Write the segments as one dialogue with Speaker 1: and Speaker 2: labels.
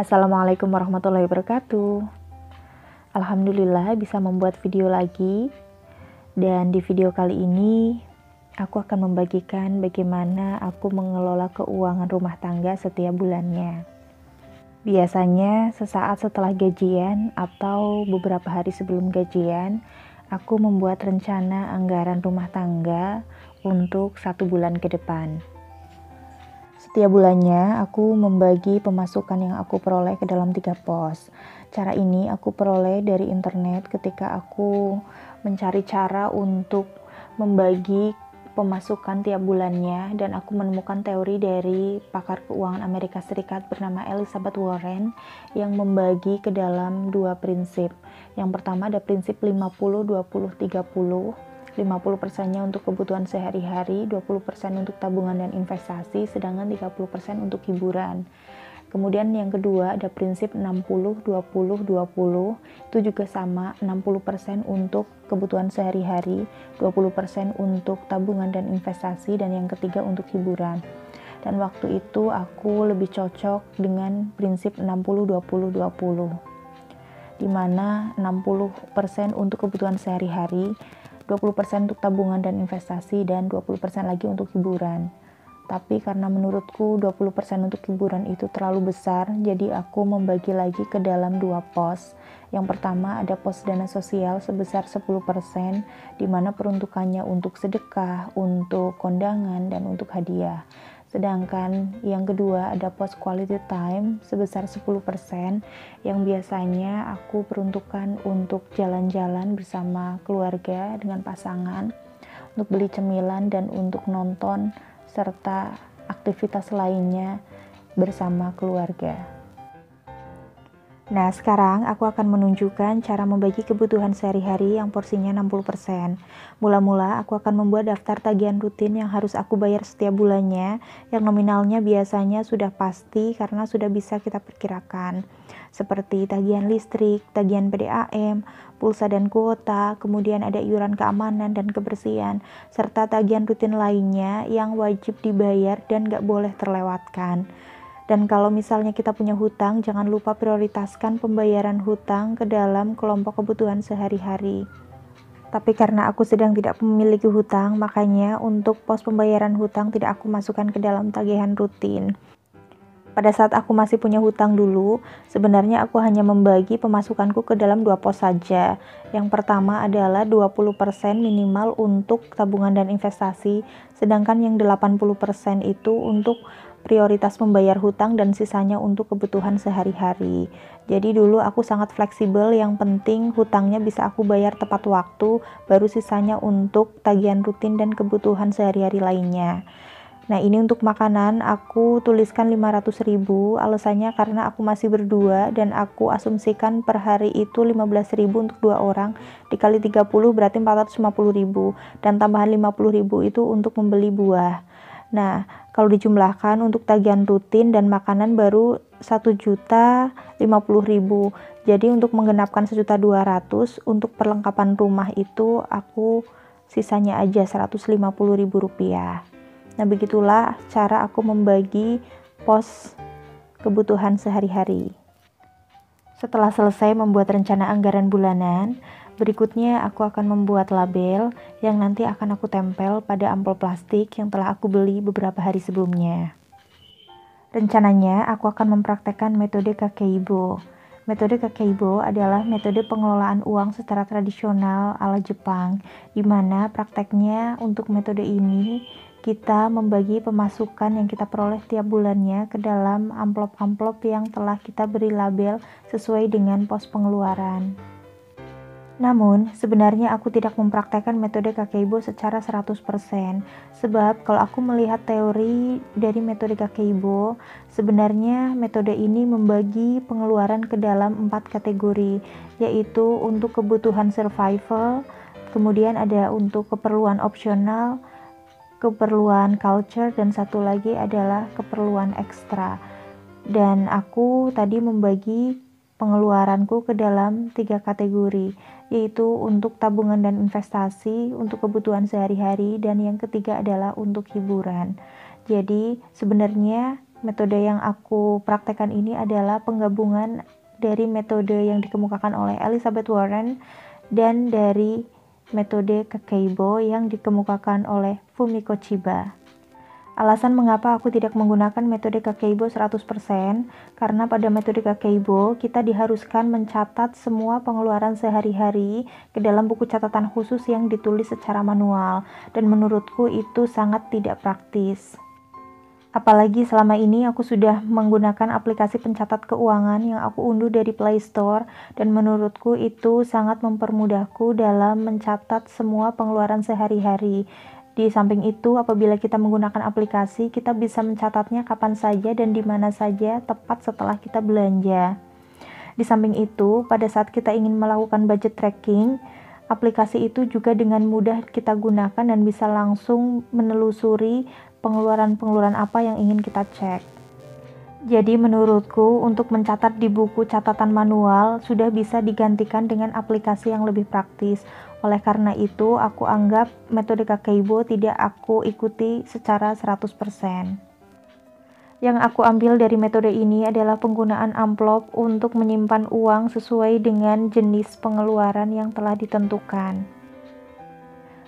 Speaker 1: Assalamualaikum warahmatullahi wabarakatuh. Alhamdulillah bisa membuat video lagi. Dan di video kali ini aku akan membagikan bagaimana aku mengelola keuangan rumah tangga setiap bulannya. Biasanya sesaat setelah gajian atau beberapa hari sebelum gajian, aku membuat rencana anggaran rumah tangga untuk 1 bulan ke depan. Setiap bulannya, aku membagi pemasukan yang aku peroleh ke dalam 3 pos. Cara ini aku peroleh dari internet ketika aku mencari cara untuk membagi pemasukan tiap bulannya, dan aku menemukan teori dari pakar keuangan Amerika Serikat bernama Elizabeth Warren yang membagi ke dalam 2 prinsip. Yang pertama ada prinsip 50-20-30. 50%-nya untuk kebutuhan sehari-hari, 20% untuk tabungan dan investasi, sedangkan 30% untuk hiburan. Kemudian yang kedua ada prinsip 60-20-20, itu juga sama, 60% untuk kebutuhan sehari-hari, 20% untuk tabungan dan investasi, dan yang ketiga untuk hiburan. Dan waktu itu aku lebih cocok dengan prinsip 60-20-20, di mana 60% untuk kebutuhan sehari-hari, 20% untuk tabungan dan investasi, dan 20% lagi untuk hiburan. Tapi karena menurutku 20% untuk hiburan itu terlalu besar, jadi aku membagi lagi ke dalam 2 pos. Yang pertama ada pos dana sosial sebesar 10%, di mana peruntukannya untuk sedekah, untuk kondangan, dan untuk hadiah. Sedangkan yang kedua ada pos quality time sebesar 10%, yang biasanya aku peruntukkan untuk jalan-jalan bersama keluarga dengan pasangan, untuk beli cemilan dan untuk nonton, serta aktivitas lainnya bersama keluarga. Nah, sekarang aku akan menunjukkan cara membagi kebutuhan sehari-hari yang porsinya 60%. Mula-mula aku akan membuat daftar tagihan rutin yang harus aku bayar setiap bulannya, yang nominalnya biasanya sudah pasti karena sudah bisa kita perkirakan. Seperti tagihan listrik, tagihan PDAM, pulsa dan kuota, kemudian ada iuran keamanan dan kebersihan, serta tagihan rutin lainnya yang wajib dibayar dan gak boleh terlewatkan. Dan kalau misalnya kita punya hutang, jangan lupa prioritaskan pembayaran hutang ke dalam kelompok kebutuhan sehari-hari. Tapi karena aku sedang tidak memiliki hutang, makanya untuk pos pembayaran hutang tidak aku masukkan ke dalam tagihan rutin. Pada saat aku masih punya hutang dulu, sebenarnya aku hanya membagi pemasukanku ke dalam 2 pos saja. Yang pertama adalah 20% minimal untuk tabungan dan investasi, sedangkan yang 80% itu untuk prioritas membayar hutang dan sisanya untuk kebutuhan sehari-hari. Jadi dulu aku sangat fleksibel, yang penting hutangnya bisa aku bayar tepat waktu, baru sisanya untuk tagihan rutin dan kebutuhan sehari-hari lainnya. Nah, ini untuk makanan aku tuliskan 500.000, alasannya karena aku masih berdua dan aku asumsikan per hari itu 15.000 untuk 2 orang, dikali 30 berarti 450.000, dan tambahan 50.000 itu untuk membeli buah. Nah, kalau dijumlahkan untuk tagihan rutin dan makanan baru 1.050.000. Jadi untuk menggenapkan 1.200.000 untuk perlengkapan rumah itu aku sisanya aja 150.000 rupiah. Nah, begitulah cara aku membagi pos kebutuhan sehari-hari. Setelah selesai membuat rencana anggaran bulanan, berikutnya aku akan membuat label yang nanti akan aku tempel pada amplop plastik yang telah aku beli beberapa hari sebelumnya. Rencananya aku akan mempraktekkan metode Kakeibo. Metode Kakeibo adalah metode pengelolaan uang secara tradisional ala Jepang, di mana prakteknya untuk metode ini kita membagi pemasukan yang kita peroleh tiap bulannya ke dalam amplop-amplop yang telah kita beri label sesuai dengan pos pengeluaran. Namun, sebenarnya aku tidak mempraktekkan metode Kakeibo secara 100%, sebab kalau aku melihat teori dari metode Kakeibo, sebenarnya metode ini membagi pengeluaran ke dalam 4 kategori, yaitu untuk kebutuhan survival, kemudian ada untuk keperluan opsional, keperluan culture, dan satu lagi adalah keperluan ekstra. Dan aku tadi membagi pengeluaranku ke dalam 3 kategori, yaitu untuk tabungan dan investasi, untuk kebutuhan sehari-hari, dan yang ketiga adalah untuk hiburan. Jadi sebenarnya Metode yang aku praktekkan ini adalah penggabungan dari metode yang dikemukakan oleh Elizabeth Warren dan dari metode Kakeibo yang dikemukakan oleh Fumiko Chiba. Alasan mengapa aku tidak menggunakan metode Kakeibo 100% karena pada metode Kakeibo kita diharuskan mencatat semua pengeluaran sehari-hari ke dalam buku catatan khusus yang ditulis secara manual, dan menurutku itu sangat tidak praktis. Apalagi selama ini aku sudah menggunakan aplikasi pencatat keuangan yang aku unduh dari Play Store, dan menurutku itu sangat mempermudahku dalam mencatat semua pengeluaran sehari-hari. Di samping itu, apabila kita menggunakan aplikasi, kita bisa mencatatnya kapan saja dan di mana saja tepat setelah kita belanja. Di samping itu, pada saat kita ingin melakukan budget tracking, aplikasi itu juga dengan mudah kita gunakan dan bisa langsung menelusuri pengeluaran-pengeluaran apa yang ingin kita cek. Jadi menurutku untuk mencatat di buku catatan manual sudah bisa digantikan dengan aplikasi yang lebih praktis. Oleh karena itu, aku anggap metode Kakeibo tidak aku ikuti secara 100%. Yang aku ambil dari metode ini adalah penggunaan amplop untuk menyimpan uang sesuai dengan jenis pengeluaran yang telah ditentukan.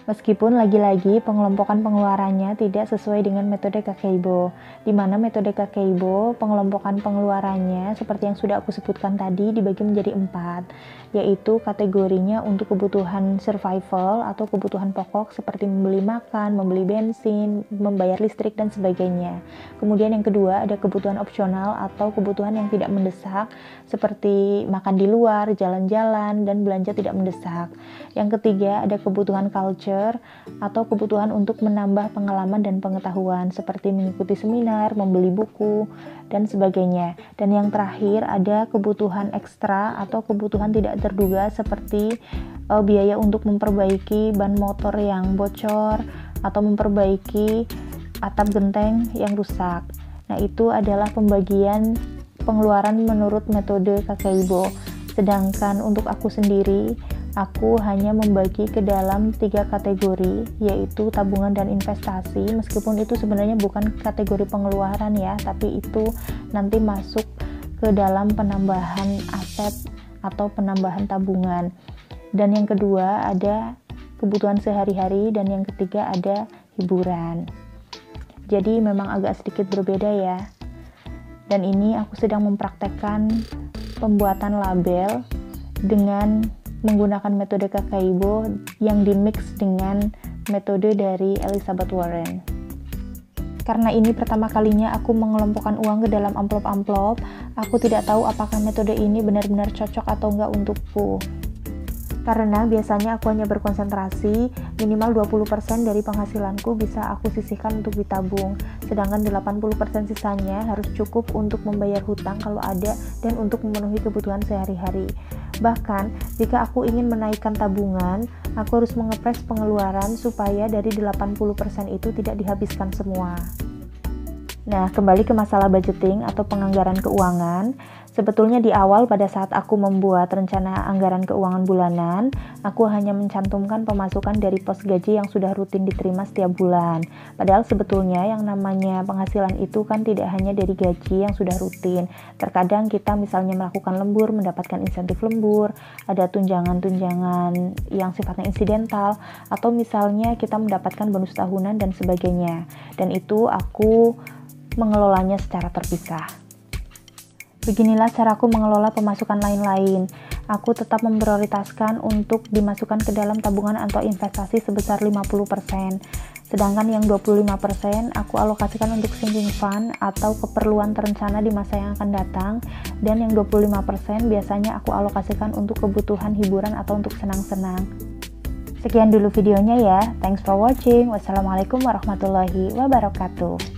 Speaker 1: Meskipun lagi-lagi pengelompokan pengeluarannya tidak sesuai dengan metode Kakeibo, di mana metode Kakeibo pengelompokan pengeluarannya seperti yang sudah aku sebutkan tadi dibagi menjadi 4, yaitu kategorinya untuk kebutuhan survival atau kebutuhan pokok seperti membeli makan, membeli bensin, membayar listrik, dan sebagainya. Kemudian yang kedua ada kebutuhan opsional atau kebutuhan yang tidak mendesak seperti makan di luar, jalan-jalan, dan belanja tidak mendesak. Yang ketiga ada kebutuhan culture atau kebutuhan untuk menambah pengalaman dan pengetahuan seperti mengikuti seminar, membeli buku, dan sebagainya. Dan yang terakhir ada kebutuhan ekstra atau kebutuhan tidak terduga seperti biaya untuk memperbaiki ban motor yang bocor atau memperbaiki atap genteng yang rusak. Nah, itu adalah pembagian pengeluaran menurut metode Kakeibo. Sedangkan untuk aku sendiri, aku hanya membagi ke dalam 3 kategori, yaitu tabungan dan investasi. Meskipun itu sebenarnya bukan kategori pengeluaran ya, tapi itu nanti masuk ke dalam penambahan aset atau penambahan tabungan. Dan yang kedua ada kebutuhan sehari-hari, dan yang ketiga ada hiburan. Jadi memang agak sedikit berbeda ya. Dan ini aku sedang mempraktekkan pembuatan label dengan menggunakan metode Kakeibo yang dimix dengan metode dari Elizabeth Warren. Karena ini pertama kalinya aku mengelompokkan uang ke dalam amplop-amplop, aku tidak tahu apakah metode ini benar-benar cocok atau enggak untukku. Karena biasanya aku hanya berkonsentrasi minimal 20% dari penghasilanku bisa aku sisihkan untuk ditabung, sedangkan 80% sisanya harus cukup untuk membayar hutang kalau ada dan untuk memenuhi kebutuhan sehari-hari. Bahkan, jika aku ingin menaikkan tabungan, aku harus mengepres pengeluaran supaya dari 80% itu tidak dihabiskan semua. Nah, kembali ke masalah budgeting atau penganggaran keuangan. Sebetulnya di awal pada saat aku membuat rencana anggaran keuangan bulanan, aku hanya mencantumkan pemasukan dari pos gaji yang sudah rutin diterima setiap bulan. Padahal sebetulnya yang namanya penghasilan itu kan tidak hanya dari gaji yang sudah rutin. Terkadang kita misalnya melakukan lembur, mendapatkan insentif lembur, ada tunjangan-tunjangan yang sifatnya insidental, atau misalnya kita mendapatkan bonus tahunan dan sebagainya. Dan itu aku mengelolanya secara terpisah. Beginilah caraku mengelola pemasukan lain-lain. Aku tetap memprioritaskan untuk dimasukkan ke dalam tabungan atau investasi sebesar 50%. Sedangkan yang 25% aku alokasikan untuk sinking fund atau keperluan terencana di masa yang akan datang. Dan yang 25% biasanya aku alokasikan untuk kebutuhan hiburan atau untuk senang-senang. Sekian dulu videonya ya. Thanks for watching. Wassalamualaikum warahmatullahi wabarakatuh.